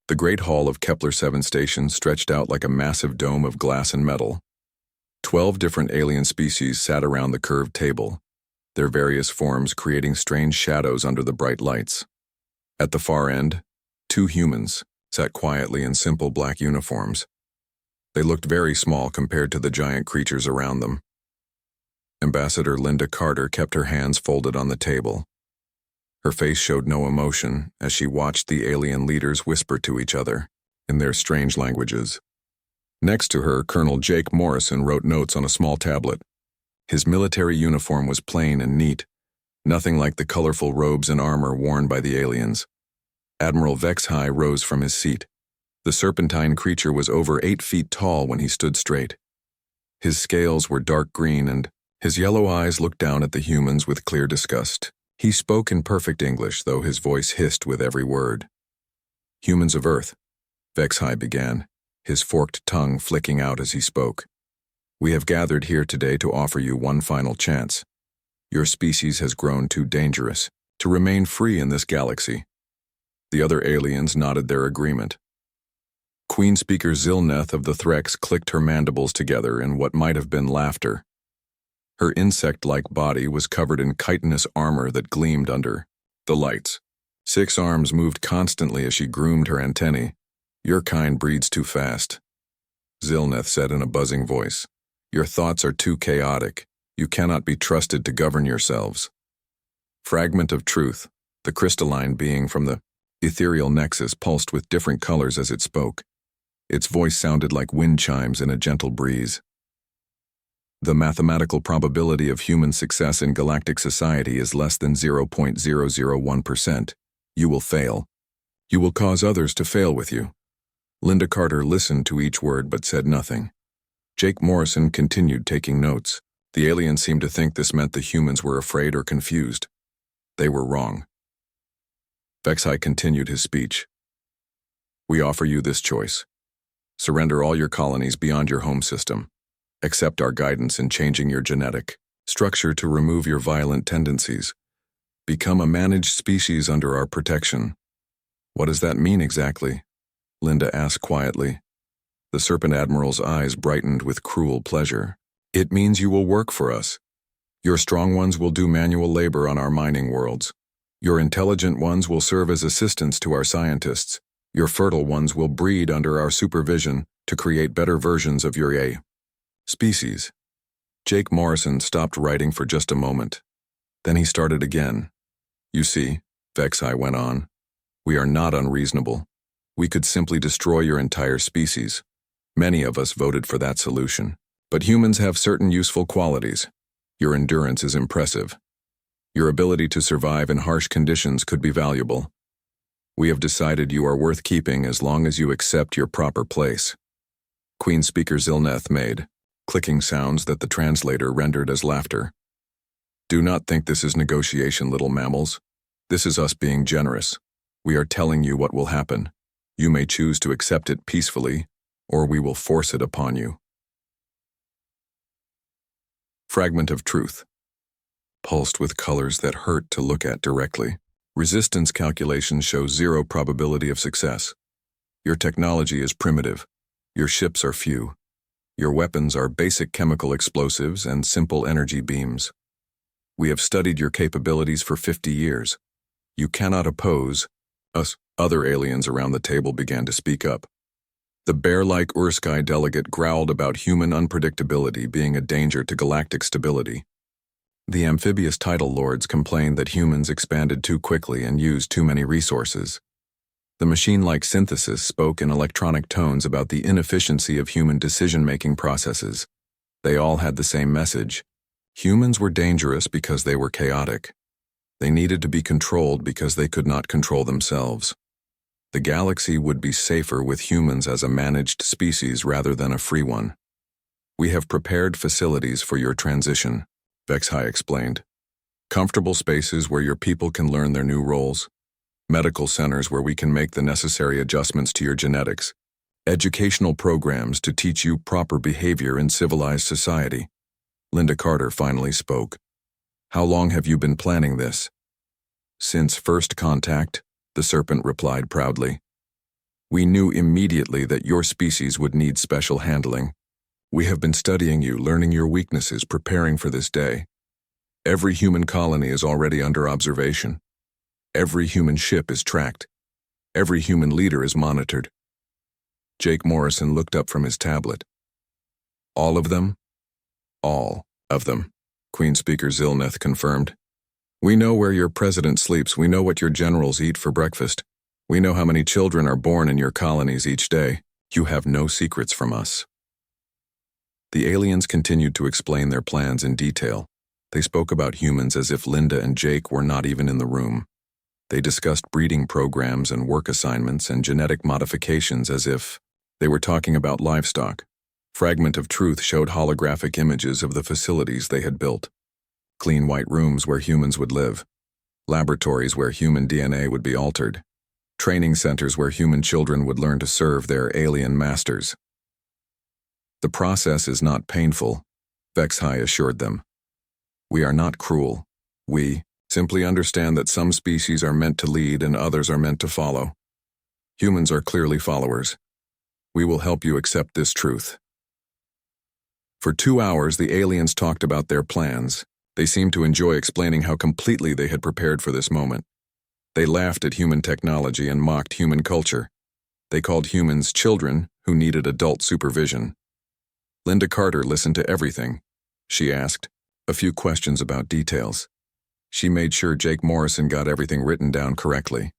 The great hall of Kepler 7 station stretched out like a massive dome of glass and metal. 12 different alien species sat around the curved table, their various forms creating strange shadows under the bright lights. At the far end, 2 humans sat quietly in simple black uniforms. They looked very small compared to the giant creatures around them. Ambassador Linda Carter kept her hands folded on the table. Her face showed no emotion as she watched the alien leaders whisper to each other in their strange languages. Next to her, Colonel Jake Morrison wrote notes on a small tablet. His military uniform was plain and neat, nothing like the colorful robes and armor worn by the aliens. Admiral Vexhai rose from his seat. The serpentine creature was over 8 feet tall when he stood straight. His scales were dark green and his yellow eyes looked down at the humans with clear disgust. He spoke in perfect English, though his voice hissed with every word. "Humans of Earth," Vexhai began, his forked tongue flicking out as he spoke. "We have gathered here today to offer you one final chance. Your species has grown too dangerous to remain free in this galaxy." The other aliens nodded their agreement. Queen Speaker Zilneth of the Threx clicked her mandibles together in what might have been laughter. Her insect-like body was covered in chitinous armor that gleamed under the lights. 6 arms moved constantly as she groomed her antennae. "Your kind breeds too fast," Zilneth said in a buzzing voice. "Your thoughts are too chaotic. You cannot be trusted to govern yourselves." Fragment of truth, the crystalline being from the ethereal nexus, pulsed with different colors as it spoke. Its voice sounded like wind chimes in a gentle breeze. "The mathematical probability of human success in galactic society is less than 0.001%. You will fail. You will cause others to fail with you." Linda Carter listened to each word but said nothing. Jake Morrison continued taking notes. The aliens seemed to think this meant the humans were afraid or confused. They were wrong. Vexhai continued his speech. "We offer you this choice. Surrender all your colonies beyond your home system. Accept our guidance in changing your genetic structure to remove your violent tendencies. Become a managed species under our protection." "What does that mean exactly?" Linda asked quietly. The Serpent Admiral's eyes brightened with cruel pleasure. "It means you will work for us. Your strong ones will do manual labor on our mining worlds. Your intelligent ones will serve as assistants to our scientists. Your fertile ones will breed under our supervision to create better versions of your species." Jake Morrison stopped writing for just a moment. Then he started again. "You see," Vexhai went on, "we are not unreasonable. We could simply destroy your entire species. Many of us voted for that solution. But humans have certain useful qualities. Your endurance is impressive. Your ability to survive in harsh conditions could be valuable. We have decided you are worth keeping as long as you accept your proper place." Queen Speaker Zilneth made clicking sounds that the translator rendered as laughter. "Do not think this is negotiation, little mammals. This is us being generous. We are telling you what will happen. You may choose to accept it peacefully, or we will force it upon you." Fragment of truth, pulsed with colors that hurt to look at directly. Resistance calculations show 0 probability of success. Your technology is primitive. Your ships are few. Your weapons are basic chemical explosives and simple energy beams. We have studied your capabilities for 50 years. You cannot oppose us. Other aliens around the table began to speak up. The bear-like Urskai delegate growled about human unpredictability being a danger to galactic stability. The amphibious title lords complained that humans expanded too quickly and used too many resources. The machine-like synthesis spoke in electronic tones about the inefficiency of human decision-making processes. They all had the same message. Humans were dangerous because they were chaotic. They needed to be controlled because they could not control themselves. The galaxy would be safer with humans as a managed species rather than a free one. "We have prepared facilities for your transition," Vexhai explained. "Comfortable spaces where your people can learn their new roles. Medical centers where we can make the necessary adjustments to your genetics. Educational programs to teach you proper behavior in civilized society." Linda Carter finally spoke. "How long have you been planning this?" "Since first contact," the serpent replied proudly. We knew immediately that your species would need special handling. We have been studying you, learning your weaknesses, preparing for this day. Every human colony is already under observation. Every human ship is tracked. Every human leader is monitored. Jake Morrison looked up from his tablet. All of them? All of them, Queen Speaker Zilneth confirmed. We know where your president sleeps. We know what your generals eat for breakfast. We know how many children are born in your colonies each day. You have no secrets from us. The aliens continued to explain their plans in detail. They spoke about humans as if Linda and Jake were not even in the room. They discussed breeding programs and work assignments and genetic modifications as if they were talking about livestock. Fragment of Truth showed holographic images of the facilities they had built. Clean white rooms where humans would live. Laboratories where human DNA would be altered. Training centers where human children would learn to serve their alien masters. The process is not painful, Vexhai assured them. We are not cruel. We simply understand that some species are meant to lead and others are meant to follow. Humans are clearly followers. We will help you accept this truth. For 2 hours, the aliens talked about their plans. They seemed to enjoy explaining how completely they had prepared for this moment. They laughed at human technology and mocked human culture. They called humans children who needed adult supervision. Linda Carter listened to everything. She asked a few questions about details. She made sure Jake Morrison got everything written down correctly.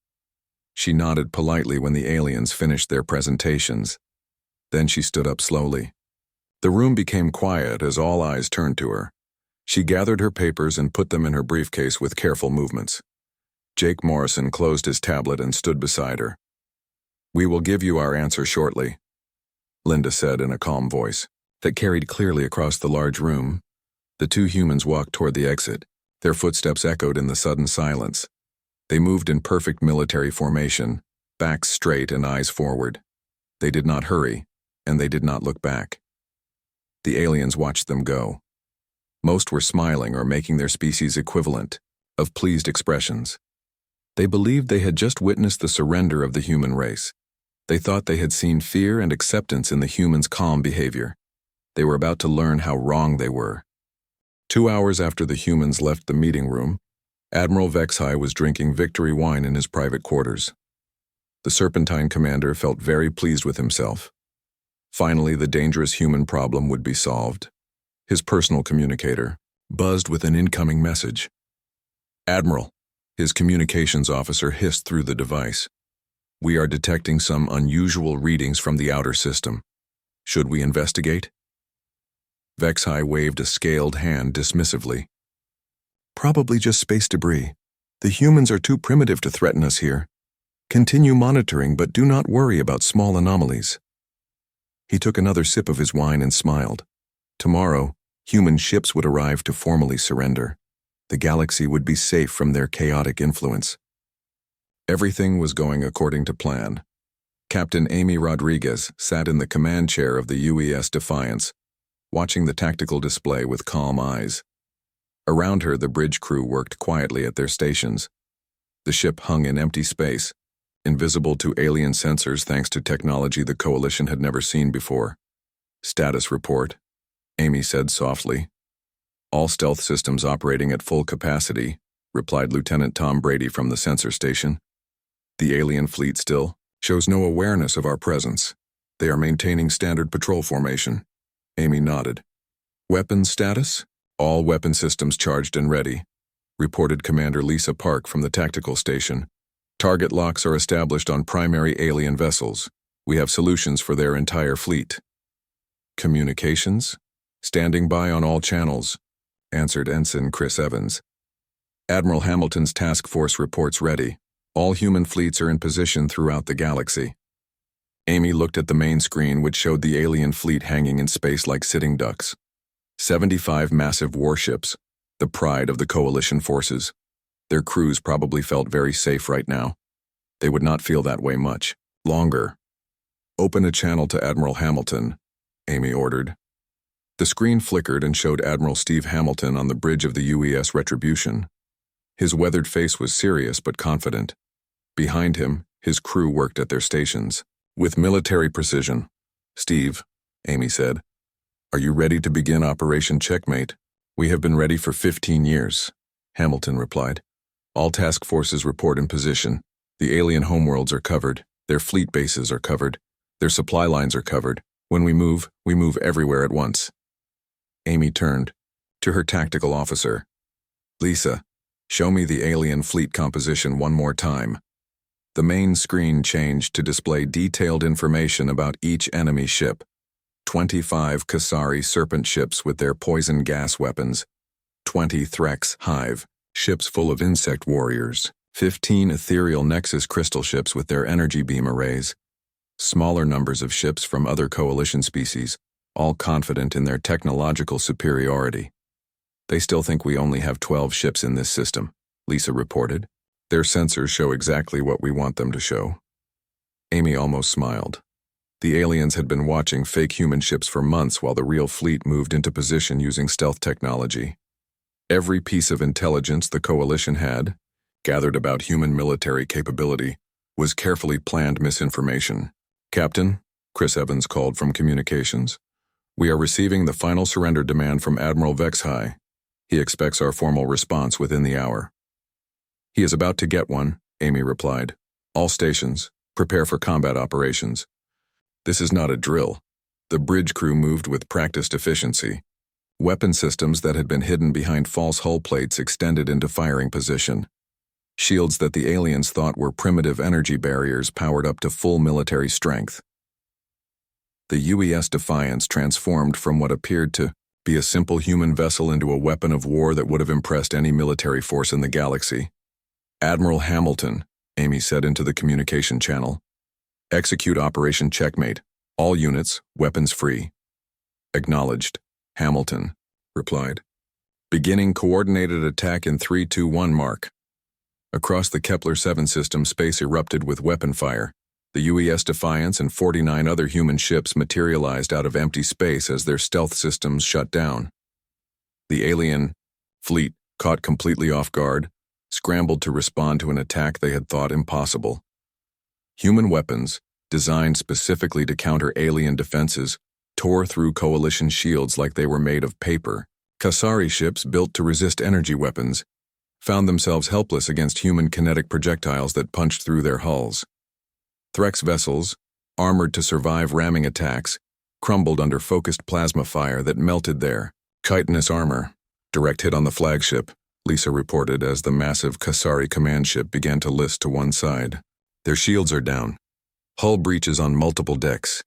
She nodded politely when the aliens finished their presentations. Then she stood up slowly. The room became quiet as all eyes turned to her. She gathered her papers and put them in her briefcase with careful movements. Jake Morrison closed his tablet and stood beside her. We will give you our answer shortly, Linda said in a calm voice that carried clearly across the large room. The two humans walked toward the exit. Their footsteps echoed in the sudden silence. They moved in perfect military formation, backs straight and eyes forward. They did not hurry, and they did not look back. The aliens watched them go. Most were smiling or making their species equivalent of pleased expressions. They believed they had just witnessed the surrender of the human race. They thought they had seen fear and acceptance in the humans' calm behavior. They were about to learn how wrong they were. 2 hours after the humans left the meeting room, Admiral Vexhai was drinking victory wine in his private quarters. The Serpentine commander felt very pleased with himself. Finally, the dangerous human problem would be solved. His personal communicator buzzed with an incoming message. Admiral, his communications officer hissed through the device. We are detecting some unusual readings from the outer system. Should we investigate? Vexhai waved a scaled hand dismissively. Probably just space debris. The humans are too primitive to threaten us here. Continue monitoring, but do not worry about small anomalies. He took another sip of his wine and smiled. Tomorrow, human ships would arrive to formally surrender. The galaxy would be safe from their chaotic influence. Everything was going according to plan. Captain Amy Rodriguez sat in the command chair of the UES Defiance, watching the tactical display with calm eyes. Around her, the bridge crew worked quietly at their stations. The ship hung in empty space, invisible to alien sensors thanks to technology the Coalition had never seen before. Status report, Amy said softly. All stealth systems operating at full capacity, replied Lieutenant Tom Brady from the sensor station. The alien fleet still shows no awareness of our presence. They are maintaining standard patrol formation. Amy nodded. Weapons status? All weapon systems charged and ready, reported Commander Lisa Park from the tactical station. Target locks are established on primary alien vessels. We have solutions for their entire fleet. Communications? Standing by on all channels, answered Ensign Chris Evans. Admiral Hamilton's task force reports ready. All human fleets are in position throughout the galaxy. Amy looked at the main screen, which showed the alien fleet hanging in space like sitting ducks. 75 massive warships, the pride of the Coalition forces. Their crews probably felt very safe right now. They would not feel that way much longer. Open a channel to Admiral Hamilton, Amy ordered. The screen flickered and showed Admiral Steve Hamilton on the bridge of the UES Retribution. His weathered face was serious but confident. Behind him, his crew worked at their stations. With military precision. Steve, Amy said, are you ready to begin Operation Checkmate? We have been ready for 15 years, Hamilton replied. All task forces report in position. The alien homeworlds are covered. Their fleet bases are covered. Their supply lines are covered. When we move everywhere at once. Amy turned to her tactical officer. Lisa, show me the alien fleet composition one more time. The main screen changed to display detailed information about each enemy ship. 25 Kasari Serpent ships with their poison gas weapons. 20 Threx Hive ships full of insect warriors. 15 Ethereal Nexus crystal ships with their energy beam arrays. Smaller numbers of ships from other coalition species, all confident in their technological superiority. They still think we only have 12 ships in this system, Lisa reported. Their sensors show exactly what we want them to show. Amy almost smiled. The aliens had been watching fake human ships for months while the real fleet moved into position using stealth technology. Every piece of intelligence the coalition had, gathered about human military capability, was carefully planned misinformation. Captain, Chris Evans called from communications. We are receiving the final surrender demand from Admiral Vexhai. He expects our formal response within the hour. He is about to get one, Amy replied. All stations, prepare for combat operations. This is not a drill. The bridge crew moved with practiced efficiency. Weapon systems that had been hidden behind false hull plates extended into firing position. Shields that the aliens thought were primitive energy barriers powered up to full military strength. The UES Defiance transformed from what appeared to be a simple human vessel into a weapon of war that would have impressed any military force in the galaxy. Admiral Hamilton, Amy said into the communication channel. Execute Operation Checkmate. All units, weapons free. Acknowledged, Hamilton replied. Beginning coordinated attack in 3-2-1 mark. Across the Kepler-7 system, space erupted with weapon fire. The UES Defiance and 49 other human ships materialized out of empty space as their stealth systems shut down. The alien fleet, caught completely off guard, scrambled to respond to an attack they had thought impossible. Human weapons, designed specifically to counter alien defenses, tore through coalition shields like they were made of paper. Kasari ships built to resist energy weapons found themselves helpless against human kinetic projectiles that punched through their hulls. Threx vessels, armored to survive ramming attacks, crumbled under focused plasma fire that melted their chitinous armor. Direct hit on the flagship, Lisa reported as the massive Kasari command ship began to list to one side. Their shields are down. Hull breaches on multiple decks.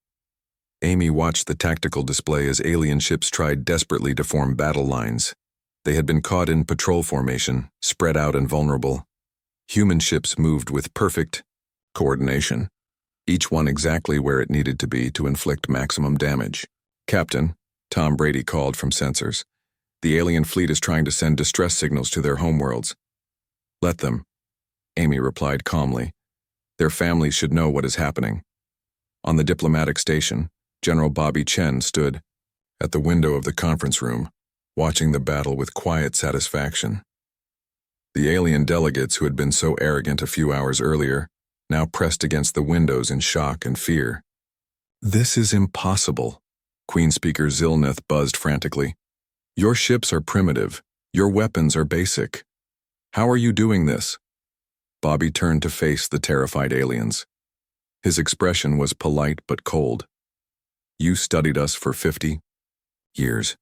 Amy watched the tactical display as alien ships tried desperately to form battle lines. They had been caught in patrol formation, spread out and vulnerable. Human ships moved with perfect coordination, each one exactly where it needed to be to inflict maximum damage. Captain, Tom Brady called from sensors. The alien fleet is trying to send distress signals to their homeworlds. Let them, Amy replied calmly. Their families should know what is happening. On the diplomatic station, General Bobby Chen stood at the window of the conference room, watching the battle with quiet satisfaction. The alien delegates who had been so arrogant a few hours earlier now pressed against the windows in shock and fear. This is impossible, Queen Speaker Zilneth buzzed frantically. Your ships are primitive. Your weapons are basic. How are you doing this? Bobby turned to face the terrified aliens. His expression was polite but cold. You studied us for 50 years.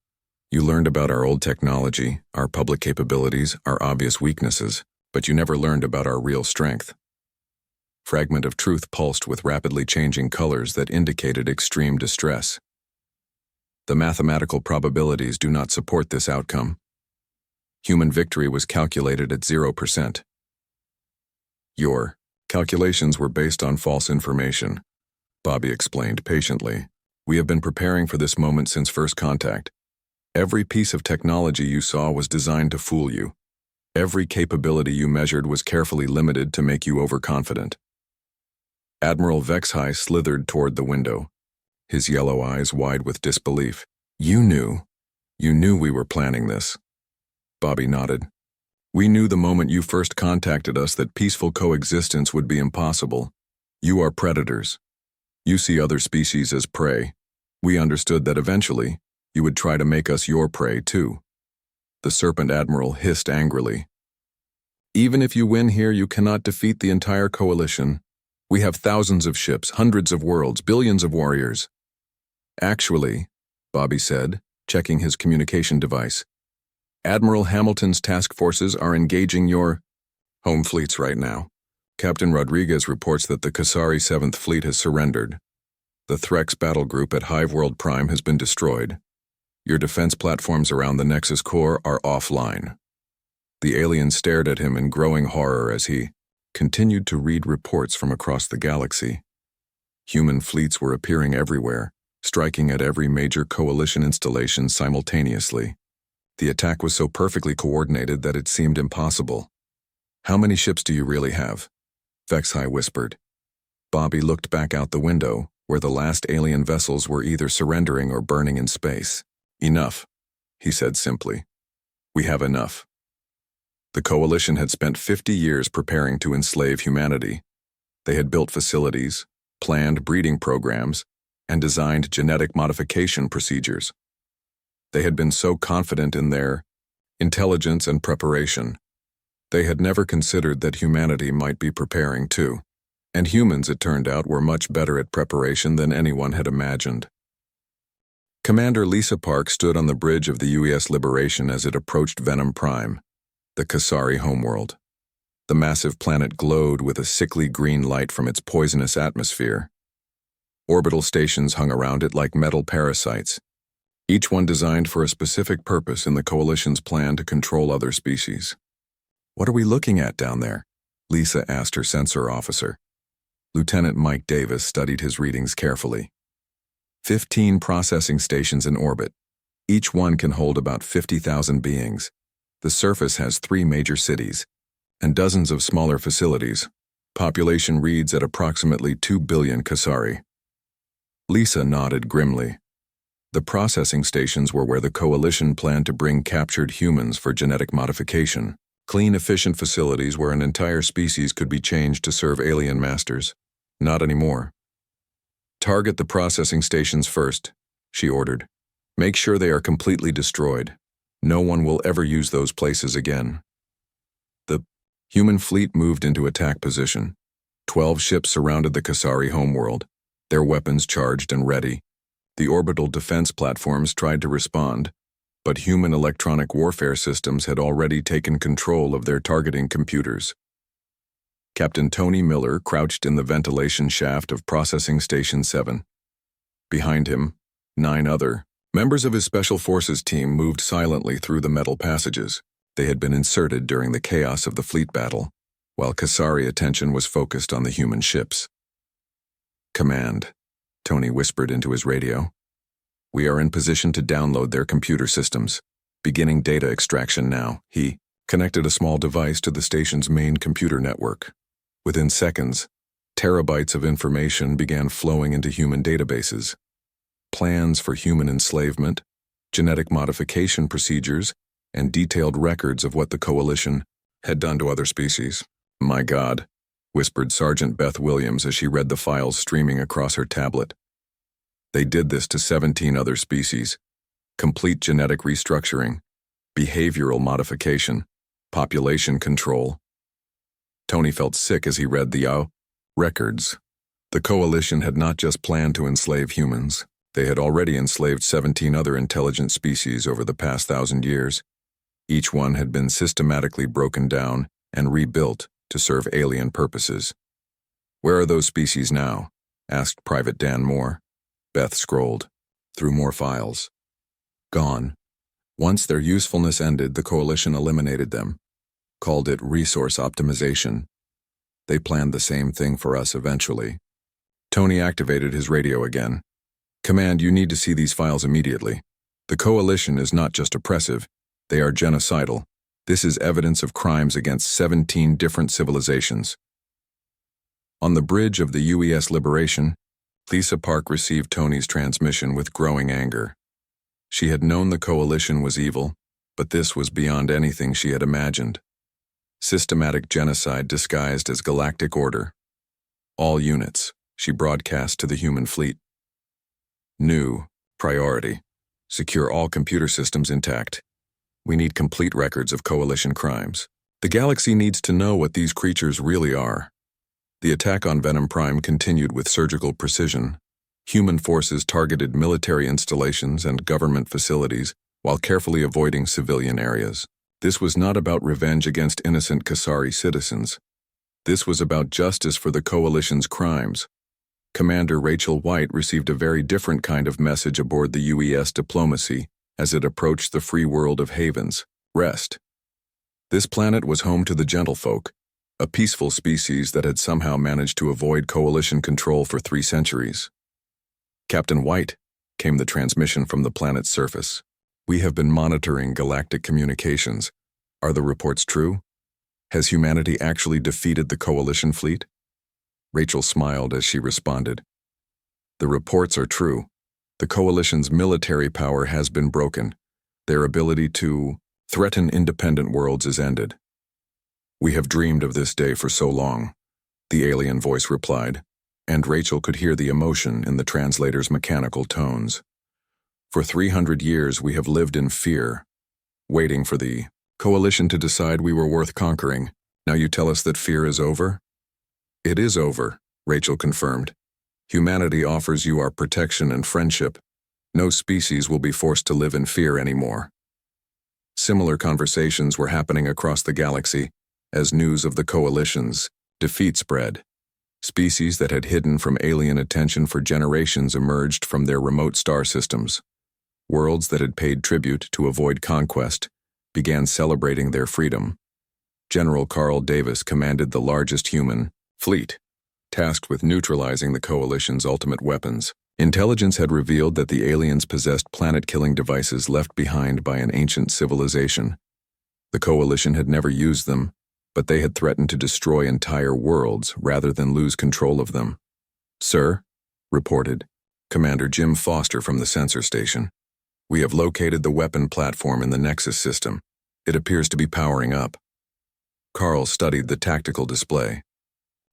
You learned about our old technology, our public capabilities, our obvious weaknesses, but you never learned about our real strength. Fragment of truth pulsed with rapidly changing colors that indicated extreme distress. The mathematical probabilities do not support this outcome. Human victory was calculated at 0%. Your calculations were based on false information, Bobby explained patiently. We have been preparing for this moment since first contact. Every piece of technology you saw was designed to fool you. Every capability you measured was carefully limited to make you overconfident. Admiral Vexhai slithered toward the window, his yellow eyes wide with disbelief. You knew we were planning this. Bobby nodded. We knew the moment you first contacted us that peaceful coexistence would be impossible. You are predators. You see other species as prey. We understood that eventually, you would try to make us your prey too. The Serpent Admiral hissed angrily. Even if you win here, you cannot defeat the entire coalition. We have thousands of ships, hundreds of worlds, billions of warriors. Actually, Bobby said, checking his communication device, Admiral Hamilton's task forces are engaging your home fleets right now. Captain Rodriguez reports that the Kasari 7th Fleet has surrendered. The Threx battle group at Hive World Prime has been destroyed. Your defense platforms around the Nexus core are offline. The alien stared at him in growing horror as he continued to read reports from across the galaxy. Human fleets were appearing everywhere, striking at every major coalition installation simultaneously. The attack was so perfectly coordinated that it seemed impossible. How many ships do you really have? Vexhai whispered. Bobby looked back out the window, where the last alien vessels were either surrendering or burning in space. Enough, he said simply. We have enough. The coalition had spent 50 years preparing to enslave humanity. They had built facilities, planned breeding programs, and designed genetic modification procedures. They had been so confident in their intelligence and preparation. They had never considered that humanity might be preparing too. And humans, it turned out, were much better at preparation than anyone had imagined. Commander Lisa Park stood on the bridge of the UES Liberation as it approached Venom Prime, the Kasari homeworld. The massive planet glowed with a sickly green light from its poisonous atmosphere. Orbital stations hung around it like metal parasites, each one designed for a specific purpose in the Coalition's plan to control other species. What are we looking at down there? Lisa asked her sensor officer. Lieutenant Mike Davis studied his readings carefully. 15 processing stations in orbit. Each one can hold about 50,000 beings. The surface has 3 major cities and dozens of smaller facilities. Population reads at approximately 2 billion Kasari. Lisa nodded grimly. The processing stations were where the Coalition planned to bring captured humans for genetic modification. Clean, efficient facilities where an entire species could be changed to serve alien masters. Not anymore. Target the processing stations first, she ordered. Make sure they are completely destroyed. No one will ever use those places again. The human fleet moved into attack position. 12 ships surrounded the Kasari homeworld, their weapons charged and ready. The orbital defense platforms tried to respond, but human electronic warfare systems had already taken control of their targeting computers. Captain Tony Miller crouched in the ventilation shaft of Processing Station 7. Behind him, 9 other members of his Special Forces team moved silently through the metal passages. They had been inserted during the chaos of the fleet battle, while Kasari attention was focused on the human ships. Command, Tony whispered into his radio. We are in position to download their computer systems. Beginning data extraction now. He connected a small device to the station's main computer network. Within seconds, terabytes of information began flowing into human databases. Plans for human enslavement, genetic modification procedures, and detailed records of what the Coalition had done to other species. My God, whispered Sergeant Beth Williams as she read the files streaming across her tablet. They did this to 17 other species. Complete genetic restructuring, behavioral modification, population control. Tony felt sick as he read the records. The Coalition had not just planned to enslave humans. They had already enslaved 17 other intelligent species over the past 1,000 years. Each one had been systematically broken down and rebuilt to serve alien purposes. Where are those species now? Asked Private Dan Moore. Beth scrolled through more files. Gone. Once their usefulness ended, the Coalition eliminated them, called it resource optimization. They planned the same thing for us eventually. Tony activated his radio again. Command, you need to see these files immediately. The Coalition is not just oppressive, they are genocidal. This is evidence of crimes against 17 different civilizations. On the bridge of the UES Liberation, Lisa Park received Tony's transmission with growing anger. She had known the Coalition was evil, but this was beyond anything she had imagined. Systematic genocide disguised as galactic order. All units, she broadcast to the human fleet. New priority. Secure all computer systems intact. We need complete records of Coalition crimes. The galaxy needs to know what these creatures really are. The attack on Venom Prime continued with surgical precision. Human forces targeted military installations and government facilities while carefully avoiding civilian areas. This was not about revenge against innocent Kasari citizens. This was about justice for the Coalition's crimes. Commander Rachel White received a very different kind of message aboard the UES Diplomacy as it approached the free world of Haven's Rest. This planet was home to the Gentlefolk, a peaceful species that had somehow managed to avoid Coalition control for 3 centuries. Captain White, came the transmission from the planet's surface. We have been monitoring galactic communications. Are the reports true? Has humanity actually defeated the Coalition fleet? Rachel smiled as she responded. The reports are true. The Coalition's military power has been broken. Their ability to threaten independent worlds is ended. We have dreamed of this day for so long, the alien voice replied, and Rachel could hear the emotion in the translator's mechanical tones. For 300 years we have lived in fear, waiting for the Coalition to decide we were worth conquering. Now you tell us that fear is over? It is over, Rachel confirmed. Humanity offers you our protection and friendship. No species will be forced to live in fear anymore. Similar conversations were happening across the galaxy as news of the Coalition's defeat spread. Species that had hidden from alien attention for generations emerged from their remote star systems. Worlds that had paid tribute to avoid conquest began celebrating their freedom. General Carl Davis commanded the largest human fleet, tasked with neutralizing the Coalition's ultimate weapons. Intelligence had revealed that the aliens possessed planet-killing devices left behind by an ancient civilization. The Coalition had never used them, but they had threatened to destroy entire worlds rather than lose control of them. Sir, reported Commander Jim Foster from the sensor station. We have located the weapon platform in the Nexus system. It appears to be powering up. Carl studied the tactical display.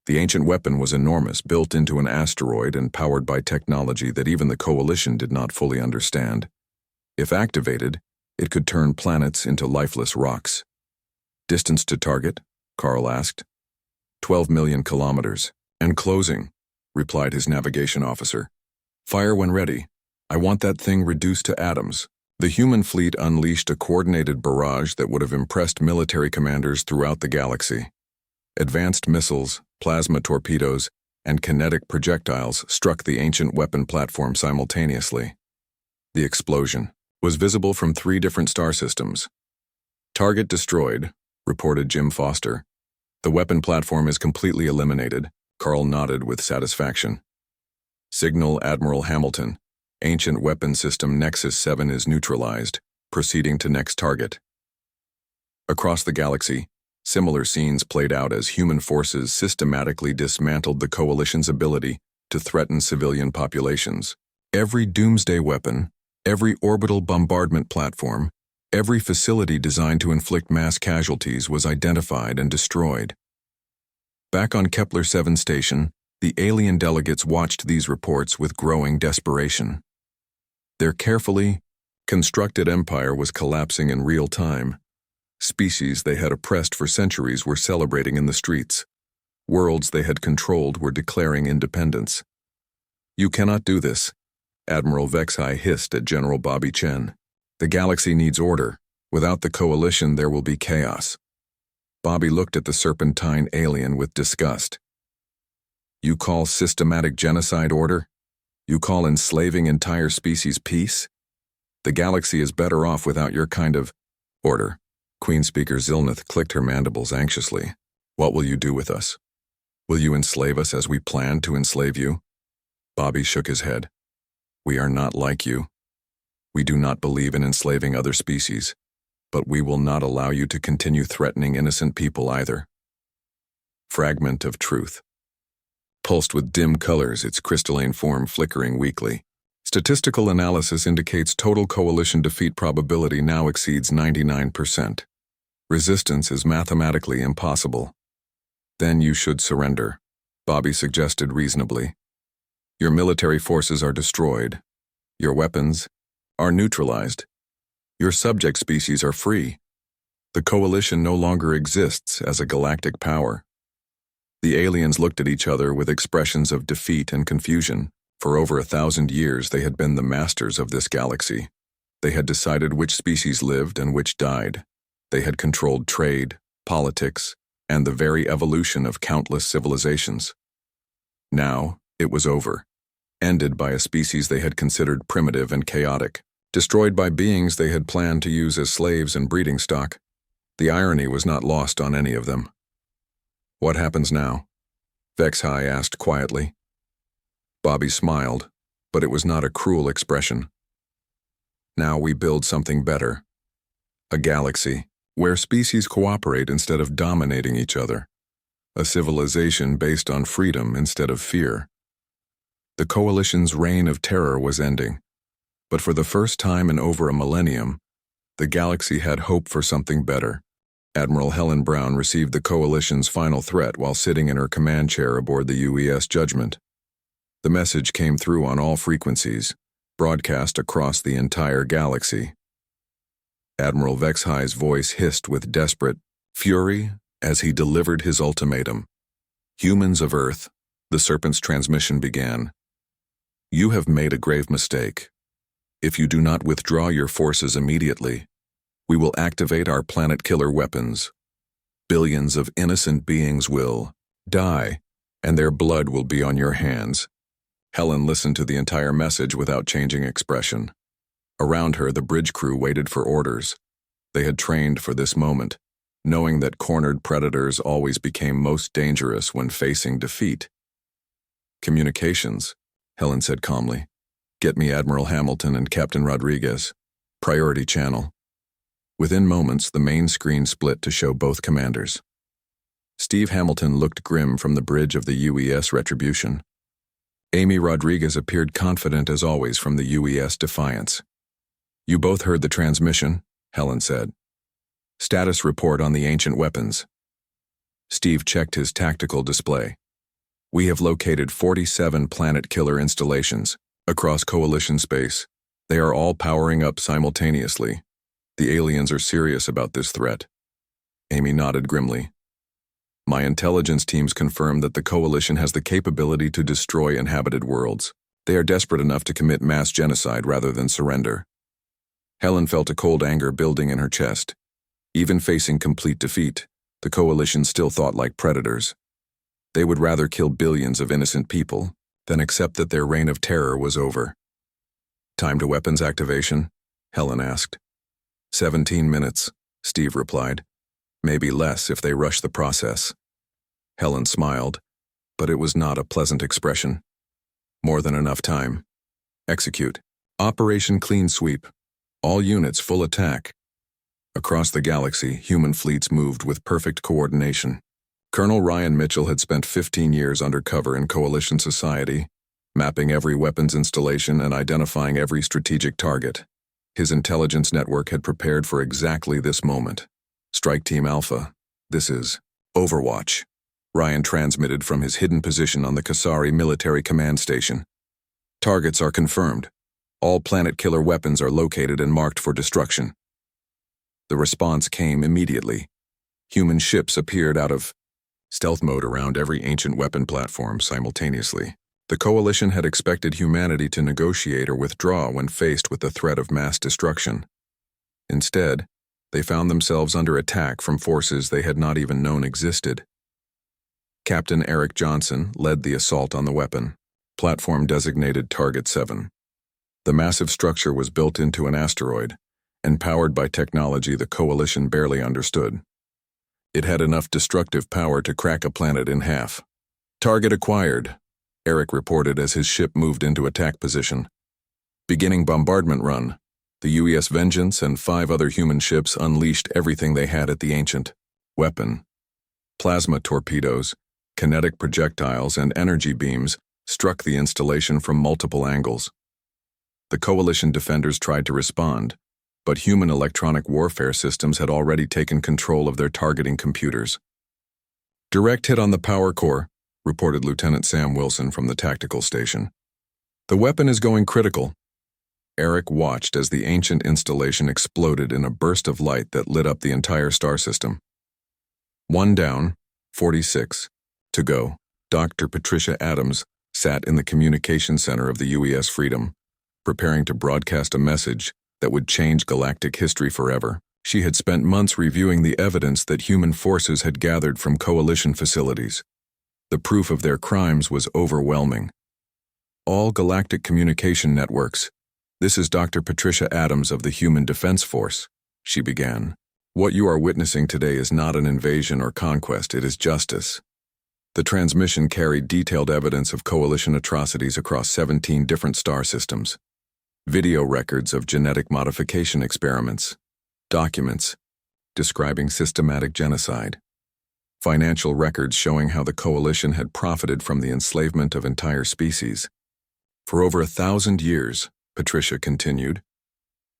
The ancient weapon was enormous, built into an asteroid and powered by technology that even the Coalition did not fully understand. If activated, it could turn planets into lifeless rocks. Distance to target? Carl asked. 12 million kilometers. And closing, replied his navigation officer. Fire when ready. I want that thing reduced to atoms. The human fleet unleashed a coordinated barrage that would have impressed military commanders throughout the galaxy. Advanced missiles, plasma torpedoes, and kinetic projectiles struck the ancient weapon platform simultaneously. The explosion was visible from 3 different star systems. Target destroyed, reported Jim Foster. The weapon platform is completely eliminated. Carl nodded with satisfaction. Signal Admiral Hamilton. Ancient weapon system Nexus 7 is neutralized, proceeding to next target. Across the galaxy, similar scenes played out as human forces systematically dismantled the Coalition's ability to threaten civilian populations. Every doomsday weapon, every orbital bombardment platform, every facility designed to inflict mass casualties was identified and destroyed. Back on Kepler 7 station, the alien delegates watched these reports with growing desperation. Their carefully constructed empire was collapsing in real time. Species they had oppressed for centuries were celebrating in the streets. Worlds they had controlled were declaring independence. You cannot do this, Admiral Vexai hissed at General Bobby Chen. The galaxy needs order. Without the Coalition, there will be chaos. Bobby looked at the serpentine alien with disgust. You call systematic genocide order? You call enslaving entire species peace? The galaxy is better off without your kind of order. Queen Speaker Zilnath clicked her mandibles anxiously. What will you do with us? Will you enslave us as we planned to enslave you? Bobby shook his head. We are not like you. We do not believe in enslaving other species, but we will not allow you to continue threatening innocent people either. Fragment of truth. Pulsed with dim colors, its crystalline form flickering weakly. Statistical analysis indicates total Coalition defeat probability now exceeds 99%. Resistance is mathematically impossible. Then you should surrender, Bobby suggested reasonably. Your military forces are destroyed. Your weapons are neutralized. Your subject species are free. The coalition no longer exists as a galactic power. The aliens looked at each other with expressions of defeat and confusion. For over 1,000 years, they had been the masters of this galaxy. They had decided which species lived and which died. They had controlled trade, politics, and the very evolution of countless civilizations. Now, it was over. Ended by a species they had considered primitive and chaotic. Destroyed by beings they had planned to use as slaves and breeding stock. The irony was not lost on any of them. What happens now? Vexhai asked quietly. Bobby smiled, but it was not a cruel expression. Now we build something better. A galaxy, where species cooperate instead of dominating each other. A civilization based on freedom instead of fear. The coalition's reign of terror was ending, but for the first time in over a millennium, the galaxy had hope for something better. Admiral Helen Brown received the coalition's final threat while sitting in her command chair aboard the UES Judgment. The message came through on all frequencies, broadcast across the entire galaxy. Admiral Vexhai's voice hissed with desperate fury as he delivered his ultimatum. Humans of Earth, the Serpent's transmission began. You have made a grave mistake. If you do not withdraw your forces immediately, we will activate our planet-killer weapons. Billions of innocent beings will die, and their blood will be on your hands. Helen listened to the entire message without changing expression. Around her, the bridge crew waited for orders. They had trained for this moment, knowing that cornered predators always became most dangerous when facing defeat. Communications, Helen said calmly. Get me Admiral Hamilton and Captain Rodriguez. Priority channel. Within moments, the main screen split to show both commanders. Steve Hamilton looked grim from the bridge of the UES Retribution. Amy Rodriguez appeared confident as always from the UES Defiance. You both heard the transmission, Helen said. Status report on the ancient weapons. Steve checked his tactical display. We have located 47 planet-killer installations across Coalition space. They are all powering up simultaneously. The aliens are serious about this threat. Amy nodded grimly. My intelligence teams confirm that the Coalition has the capability to destroy inhabited worlds. They are desperate enough to commit mass genocide rather than surrender. Helen felt a cold anger building in her chest. Even facing complete defeat, the Coalition still thought like predators. They would rather kill billions of innocent people than accept that their reign of terror was over. Time to weapons activation? Helen asked. 17 minutes, Steve replied. Maybe less if they rush the process. Helen smiled, but it was not a pleasant expression. More than enough time. Execute. Operation Clean Sweep. All units full attack. Across the galaxy, human fleets moved with perfect coordination. Colonel Ryan Mitchell had spent 15 years undercover in Coalition society, mapping every weapons installation and identifying every strategic target. His intelligence network had prepared for exactly this moment. Strike Team Alpha, this is Overwatch. Ryan transmitted from his hidden position on the Kasari military command station. Targets are confirmed. All planet-killer weapons are located and marked for destruction. The response came immediately. Human ships appeared out of stealth mode around every ancient weapon platform simultaneously. The Coalition had expected humanity to negotiate or withdraw when faced with the threat of mass destruction. Instead, they found themselves under attack from forces they had not even known existed. Captain Eric Johnson led the assault on the weapon, platform designated Target 7. The massive structure was built into an asteroid and powered by technology the Coalition barely understood. It had enough destructive power to crack a planet in half. Target acquired, Eric reported as his ship moved into attack position. Beginning bombardment run, the UES Vengeance and 5 other human ships unleashed everything they had at the ancient weapon. Plasma torpedoes, kinetic projectiles, and energy beams struck the installation from multiple angles. The Coalition defenders tried to respond, but human electronic warfare systems had already taken control of their targeting computers. Direct hit on the power core, reported Lieutenant Sam Wilson from the tactical station. The weapon is going critical. Eric watched as the ancient installation exploded in a burst of light that lit up the entire star system. 1 down, 46 to go. Dr. Patricia Adams sat in the communication center of the UES Freedom, preparing to broadcast a message that would change galactic history forever. She had spent months reviewing the evidence that human forces had gathered from coalition facilities. The proof of their crimes was overwhelming. All galactic communication networks. This is Dr. Patricia Adams of the Human Defense Force, she began. What you are witnessing today is not an invasion or conquest, it is justice. The transmission carried detailed evidence of coalition atrocities across 17 different star systems. Video records of genetic modification experiments. Documents describing systematic genocide. Financial records showing how the coalition had profited from the enslavement of entire species. For over 1,000 years, Patricia continued,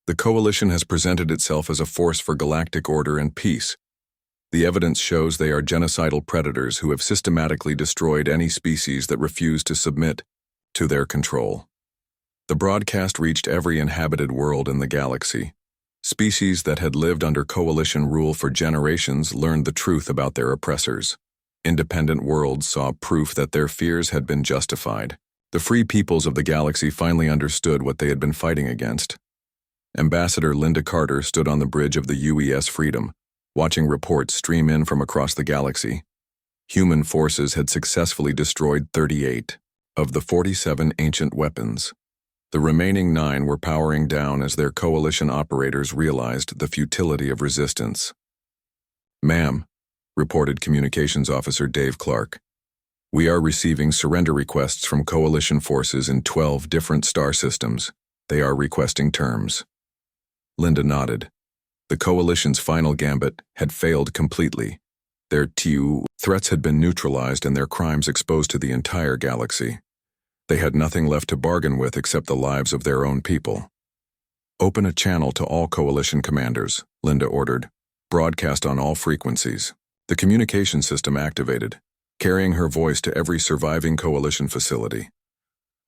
the coalition has presented itself as a force for galactic order and peace. The evidence shows they are genocidal predators who have systematically destroyed any species that refuse to submit to their control. The broadcast reached every inhabited world in the galaxy. Species that had lived under coalition rule for generations learned the truth about their oppressors. Independent worlds saw proof that their fears had been justified. The free peoples of the galaxy finally understood what they had been fighting against. Ambassador Linda Carter stood on the bridge of the UES Freedom, watching reports stream in from across the galaxy. Human forces had successfully destroyed 38 of the 47 ancient weapons. The remaining 9 were powering down as their coalition operators realized the futility of resistance. Ma'am, reported Communications Officer Dave Clark, we are receiving surrender requests from coalition forces in 12 different star systems. They are requesting terms. Linda nodded. The coalition's final gambit had failed completely. Their threats had been neutralized and their crimes exposed to the entire galaxy. They had nothing left to bargain with except the lives of their own people. Open a channel to all coalition commanders, Linda ordered. Broadcast on all frequencies. The communication system activated, carrying her voice to every surviving coalition facility.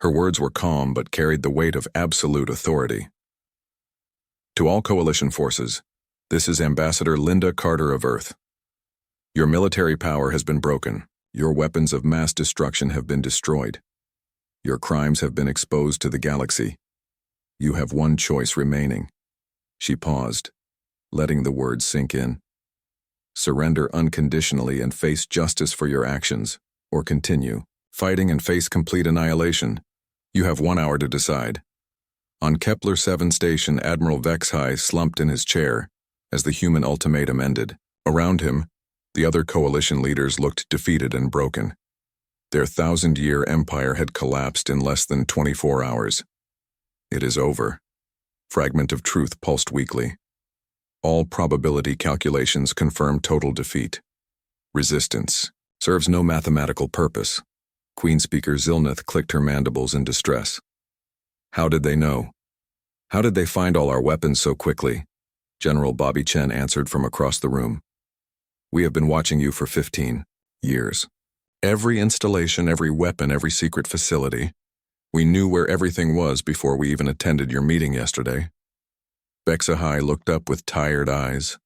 Her words were calm but carried the weight of absolute authority. To all coalition forces, this is Ambassador Linda Carter of Earth. Your military power has been broken. Your weapons of mass destruction have been destroyed. Your crimes have been exposed to the galaxy. You have one choice remaining. She paused, letting the words sink in. Surrender unconditionally and face justice for your actions, or continue fighting and face complete annihilation. You have 1 hour to decide. On Kepler 7 station, Admiral Vexhai slumped in his chair as the human ultimatum ended. Around him, the other coalition leaders looked defeated and broken. Their 1,000-year empire had collapsed in less than 24 hours. It is over. Fragment of truth pulsed weakly. All probability calculations confirm total defeat. Resistance serves no mathematical purpose. Queen Speaker Zilnath clicked her mandibles in distress. How did they know? How did they find all our weapons so quickly? General Bobby Chen answered from across the room. We have been watching you for 15 years. Every installation, every weapon, every secret facility. We knew where everything was before we even attended your meeting yesterday. Vexahai looked up with tired eyes.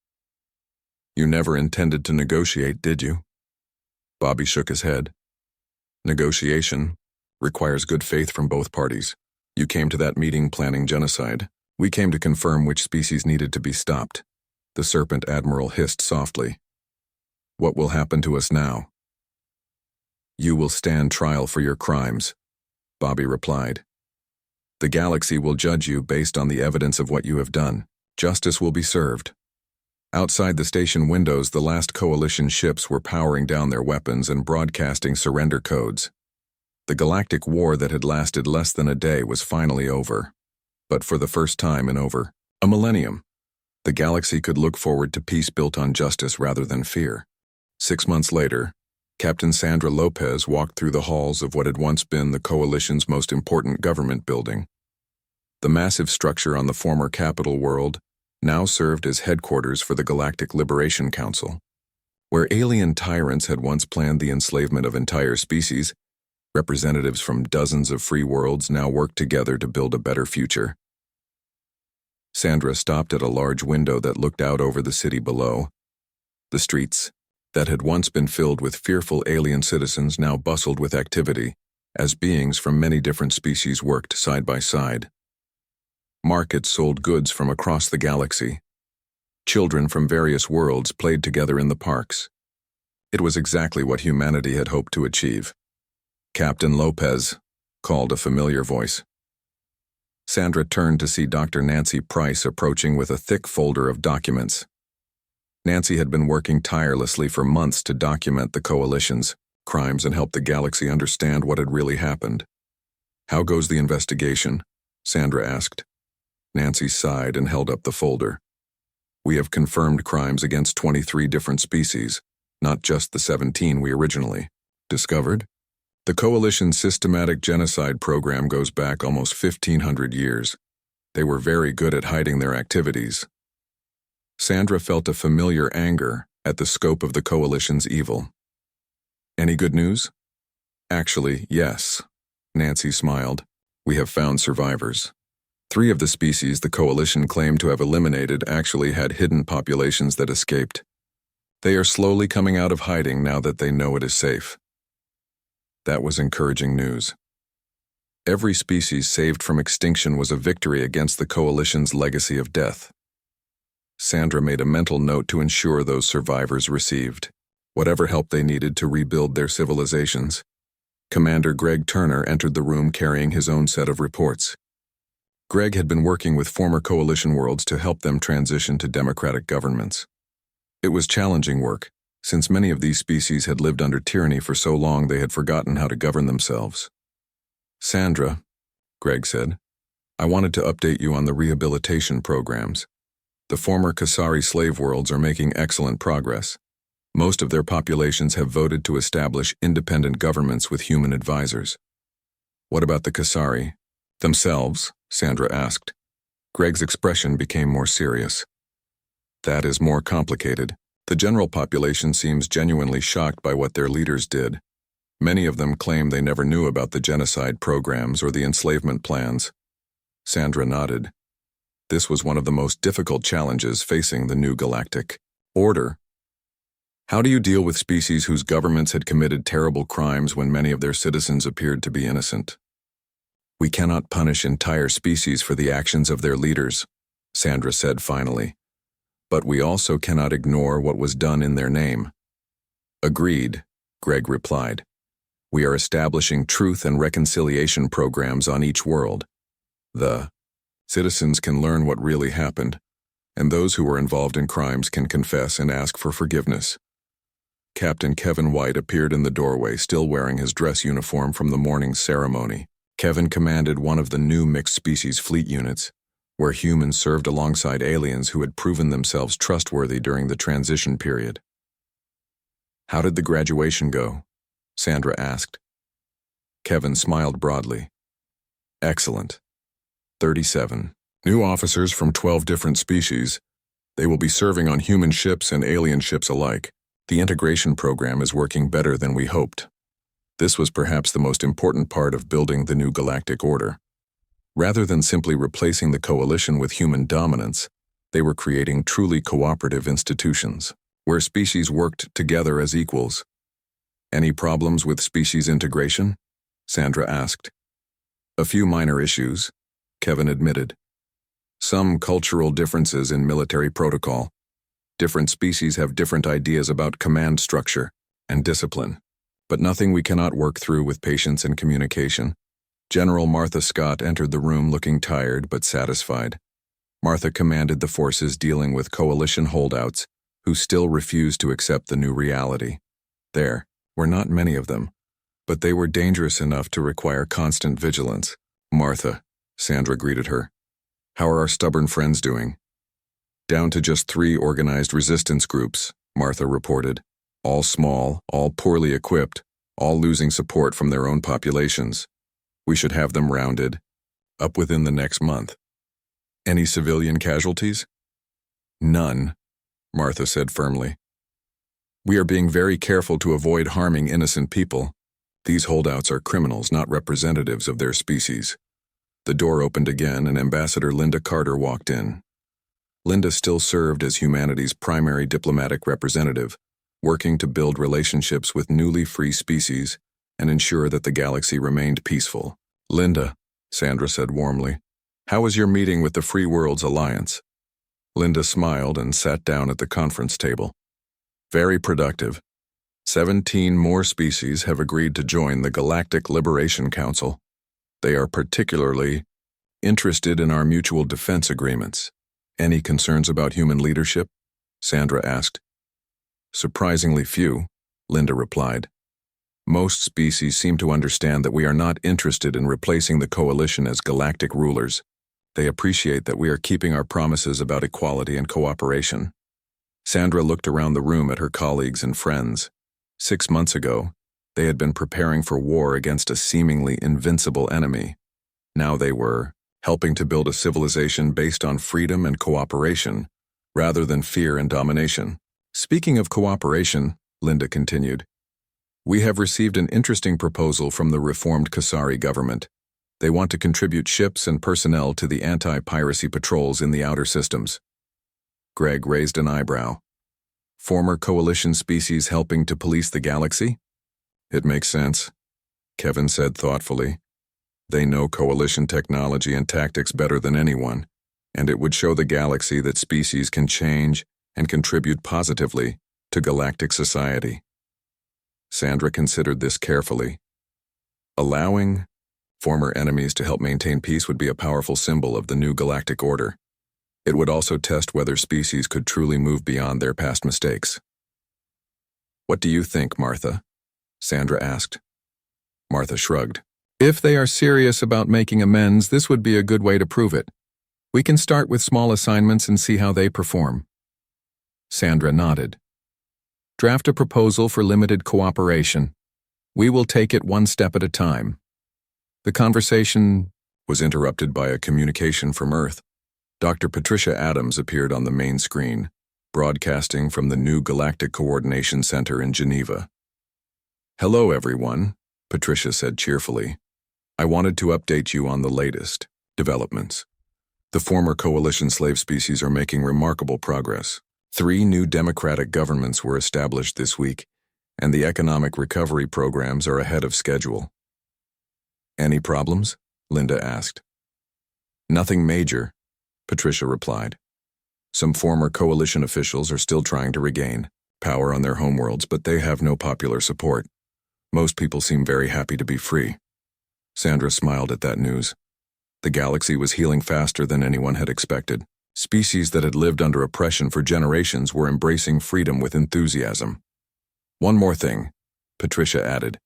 You never intended to negotiate, did you? Bobby shook his head. Negotiation requires good faith from both parties. You came to that meeting planning genocide. We came to confirm which species needed to be stopped. The Serpent Admiral hissed softly. What will happen to us now? You will stand trial for your crimes, Bobby replied. The galaxy will judge you based on the evidence of what you have done. Justice will be served. Outside the station windows, the last coalition ships were powering down their weapons and broadcasting surrender codes. The galactic war that had lasted less than a day was finally over. But for the first time in over a millennium, the galaxy could look forward to peace built on justice rather than fear. 6 months later, Captain Sandra Lopez walked through the halls of what had once been the coalition's most important government building. The massive structure on the former capital world now served as headquarters for the Galactic Liberation Council. Where alien tyrants had once planned the enslavement of entire species, Representatives from dozens of free worlds now work together to build a better future. Sandra stopped at a large window that looked out over the city below. The streets, that had once been filled with fearful alien citizens, now bustled with activity, as beings from many different species worked side by side. Markets sold goods from across the galaxy. Children from various worlds played together in the parks. It was exactly what humanity had hoped to achieve. "Captain Lopez," called a familiar voice. Sandra turned to see Dr. Nancy Price approaching with a thick folder of documents. Nancy had been working tirelessly for months to document the Coalition's crimes and help the galaxy understand what had really happened. "How goes the investigation?" Sandra asked. Nancy sighed and held up the folder. "We have confirmed crimes against 23 different species, not just the 17 we originally discovered. The Coalition's systematic genocide program goes back almost 1,500 years. They were very good at hiding their activities." Sandra felt a familiar anger at the scope of the Coalition's evil. "Any good news?" "Actually, yes," Nancy smiled. "We have found survivors. 3 of the species the Coalition claimed to have eliminated actually had hidden populations that escaped. They are slowly coming out of hiding now that they know it is safe." That was encouraging news. Every species saved from extinction was a victory against the Coalition's legacy of death. Sandra made a mental note to ensure those survivors received whatever help they needed to rebuild their civilizations. Commander Greg Turner entered the room carrying his own set of reports. Greg had been working with former Coalition worlds to help them transition to democratic governments. It was challenging work, since many of these species had lived under tyranny for so long they had forgotten how to govern themselves. "Sandra," Greg said, "I wanted to update you on the rehabilitation programs. The former Kasari slave worlds are making excellent progress. Most of their populations have voted to establish independent governments with human advisors." "What about the Kasari themselves?" Sandra asked. Greg's expression became more serious. "That is more complicated. The general population seems genuinely shocked by what their leaders did. Many of them claim they never knew about the genocide programs or the enslavement plans." Sandra nodded. This was one of the most difficult challenges facing the new galactic order. "How do you deal with species whose governments had committed terrible crimes when many of their citizens appeared to be innocent?" "We cannot punish entire species for the actions of their leaders," Sandra said finally. "But we also cannot ignore what was done in their name." "Agreed," Greg replied. "We are establishing truth and reconciliation programs on each world. The citizens can learn what really happened, and those who were involved in crimes can confess and ask for forgiveness." Captain Kevin White appeared in the doorway, still wearing his dress uniform from the morning's ceremony. Kevin commanded one of the new mixed-species fleet units, where humans served alongside aliens who had proven themselves trustworthy during the transition period. "How did the graduation go?" Sandra asked. Kevin smiled broadly. "Excellent. 37 new officers from 12 different species. They will be serving on human ships and alien ships alike. The integration program is working better than we hoped. This was perhaps the most important part of building the new galactic order. Rather than simply replacing the Coalition with human dominance, they were creating truly cooperative institutions, where species worked together as equals." "Any problems with species integration?" Sandra asked. "A few minor issues," Kevin admitted. "Some cultural differences in military protocol. Different species have different ideas about command structure and discipline, but nothing we cannot work through with patience and communication." General Martha Scott entered the room looking tired but satisfied. Martha commanded the forces dealing with Coalition holdouts who still refused to accept the new reality. There were not many of them, but they were dangerous enough to require constant vigilance. "Martha," Sandra greeted her. "How are our stubborn friends doing?" "Down to just 3 organized resistance groups," Martha reported. "All small, all poorly equipped, all losing support from their own populations. We should have them rounded up within the next month." "Any civilian casualties?" "None," Martha said firmly. "We are being very careful to avoid harming innocent people. These holdouts are criminals, not representatives of their species. The door opened again and Ambassador Linda Carter walked in. Linda still served as humanity's primary diplomatic representative, working to build relationships with newly free species and ensure that the galaxy remained peaceful. "Linda," Sandra said warmly, "how was your meeting with the Free Worlds Alliance?" Linda smiled and sat down at the conference table. "Very productive. 17 more species have agreed to join the Galactic Liberation Council. They are particularly interested in our mutual defense agreements. Any concerns about human leadership?" Sandra asked. "Surprisingly few," Linda replied. "Most species seem to understand that we are not interested in replacing the coalition as galactic rulers. They appreciate that we are keeping our promises about equality and cooperation." Sandra looked around the room at her colleagues and friends. 6 months ago, they had been preparing for war against a seemingly invincible enemy. Now they were helping to build a civilization based on freedom and cooperation, rather than fear and domination. "Speaking of cooperation," Linda continued, "we have received an interesting proposal from the reformed Kasari government. They want to contribute ships and personnel to the anti-piracy patrols in the outer systems." Greg raised an eyebrow. "Former coalition species helping to police the galaxy?" "It makes sense," Kevin said thoughtfully. "They know coalition technology and tactics better than anyone, and it would show the galaxy that species can change and contribute positively to galactic society." Sandra considered this carefully. Allowing former enemies to help maintain peace would be a powerful symbol of the new galactic order. It would also test whether species could truly move beyond their past mistakes. "What do you think, Martha?" Sandra asked. Martha shrugged. "If they are serious about making amends, this would be a good way to prove it. We can start with small assignments and see how they perform." Sandra nodded. "Draft a proposal for limited cooperation. We will take it one step at a time." The conversation was interrupted by a communication from Earth. Dr. Patricia Adams appeared on the main screen, broadcasting from the new Galactic Coordination Center in Geneva. "Hello, everyone," Patricia said cheerfully. "I wanted to update you on the latest developments. The former coalition slave species are making remarkable progress. 3 new democratic governments were established this week, and the economic recovery programs are ahead of schedule." "Any problems?" Linda asked. "Nothing major," Patricia replied. "Some former coalition officials are still trying to regain power on their homeworlds, but they have no popular support. Most people seem very happy to be free." Sandra smiled at that news. The galaxy was healing faster than anyone had expected. Species that had lived under oppression for generations were embracing freedom with enthusiasm. "One more thing," Patricia added.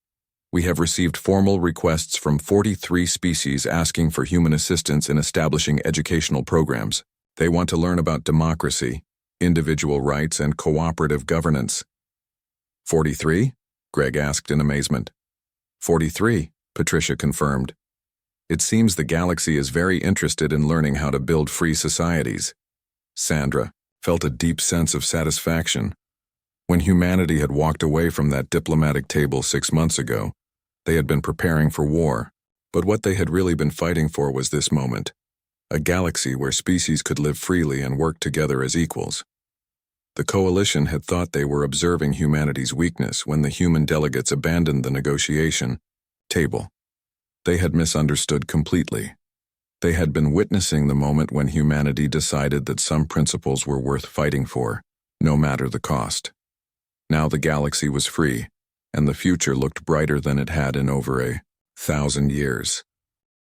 "We have received formal requests from 43 species asking for human assistance in establishing educational programs. They want to learn about democracy, individual rights, and cooperative governance." 43? Greg asked in amazement. 43, Patricia confirmed. "It seems the galaxy is very interested in learning how to build free societies." Sandra felt a deep sense of satisfaction. When humanity had walked away from that diplomatic table 6 months ago, they had been preparing for war, but what they had really been fighting for was this moment, a galaxy where species could live freely and work together as equals. The coalition had thought they were observing humanity's weakness when the human delegates abandoned the negotiation table. They had misunderstood completely. They had been witnessing the moment when humanity decided that some principles were worth fighting for, no matter the cost. Now the galaxy was free, and the future looked brighter than it had in over 1,000 years.